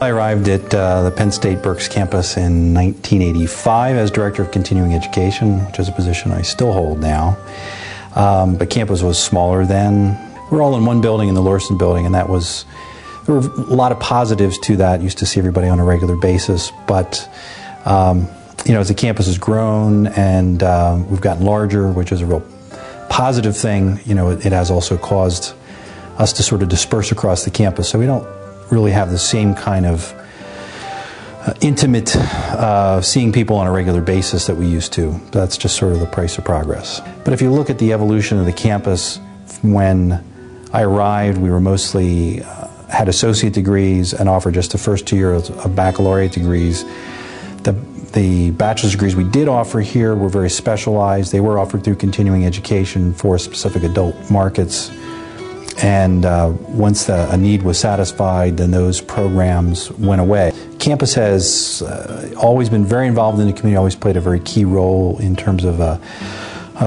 I arrived at the Penn State Berks campus in 1985 as Director of Continuing Education, which is a position I still hold now. But campus was smaller then. We're all in one building, in the Lorson building, and there were a lot of positives to that. Used to see everybody on a regular basis, but as the campus has grown and we've gotten larger, which is a real positive thing, it has also caused us to sort of disperse across the campus, so we don't really have the same kind of intimate seeing people on a regular basis that we used to. That's just sort of the price of progress. But if you look at the evolution of the campus, when I arrived, we were mostly had associate degrees and offered just the first 2 years of baccalaureate degrees. The bachelor's degrees we did offer here were very specialized. They were offered through continuing education for specific adult markets. And once a need was satisfied, then those programs went away. Campus has always been very involved in the community, always played a very key role in terms of a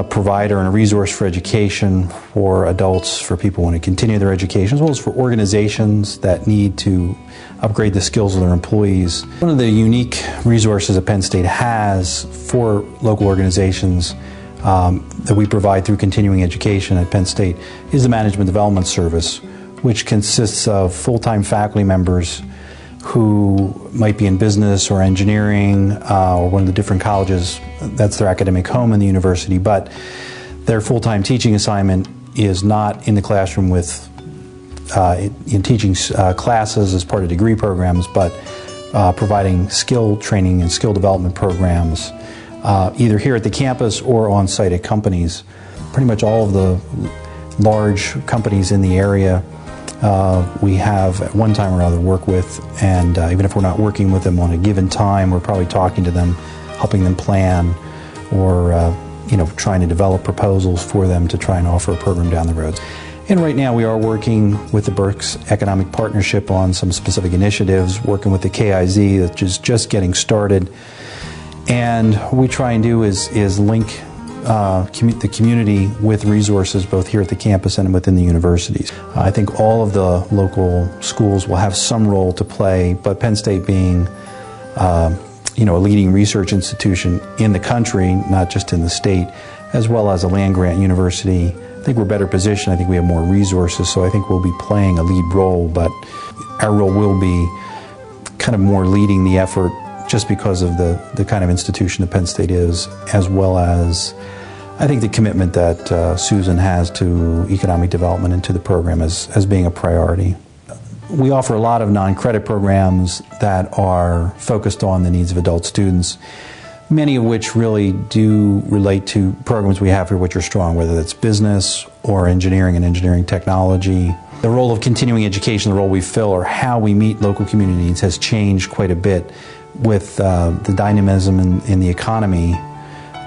provider and a resource for education for adults, for people who want to continue their education, as well as for organizations that need to upgrade the skills of their employees. One of the unique resources that Penn State has for local organizations that we provide through continuing education at Penn State is the Management Development Service, which consists of full-time faculty members who might be in business or engineering or one of the different colleges. That's their academic home in the university, but their full-time teaching assignment is not in the classroom in teaching classes as part of degree programs, but providing skill training and skill development programs either here at the campus or on-site at companies. Pretty much all of the large companies in the area we have at one time or another work with, and even if we're not working with them on a given time, we're probably talking to them, helping them plan, or trying to develop proposals for them to try and offer a program down the road. And right now we are working with the Berks Economic Partnership on some specific initiatives, working with the KIZ, that is just getting started. And what we try and do is link the community with resources both here at the campus and within the universities. I think all of the local schools will have some role to play, but Penn State being a leading research institution in the country, not just in the state, as well as a land-grant university, I think we're better positioned. I think we have more resources, so I think we'll be playing a lead role, but our role will be kind of more leading the effort just because of the kind of institution that Penn State is, as well as I think the commitment that Susan has to economic development and to the program as being a priority. We offer a lot of non-credit programs that are focused on the needs of adult students, many of which really do relate to programs we have here which are strong, whether that's business or engineering and engineering technology. The role of continuing education, the role we fill, or how we meet local community needs has changed quite a bit with the dynamism in the economy,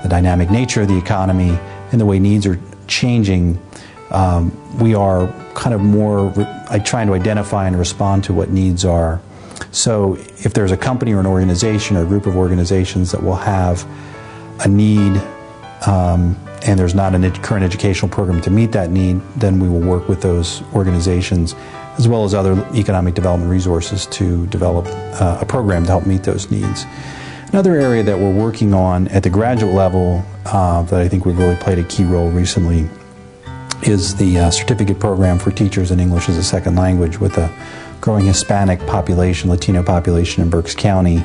the dynamic nature of the economy, and the way needs are changing. We are kind of more trying to identify and respond to what needs are. So if there's a company or an organization or a group of organizations that will have a need and there's not a current educational program to meet that need, then we will work with those organizations as well as other economic development resources to develop a program to help meet those needs. Another area that we're working on at the graduate level that I think we've really played a key role recently is the certificate program for teachers in English as a second language. With a growing Hispanic population, Latino population in Berks County,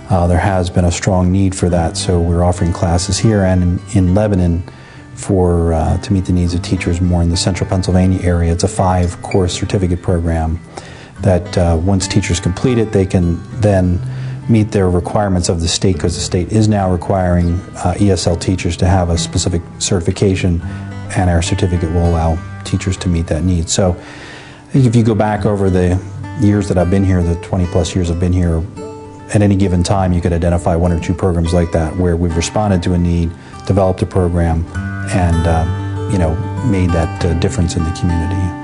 there has been a strong need for that, so we're offering classes here and in Lebanon to meet the needs of teachers more in the central Pennsylvania area. It's a 5-course certificate program that once teachers complete it, they can then meet their requirements of the state, because the state is now requiring ESL teachers to have a specific certification, and our certificate will allow teachers to meet that need. So I think if you go back over the years that I've been here, the 20+ years I've been here, at any given time you could identify 1 or 2 programs like that where we've responded to a need, developed a program, and made that difference in the community.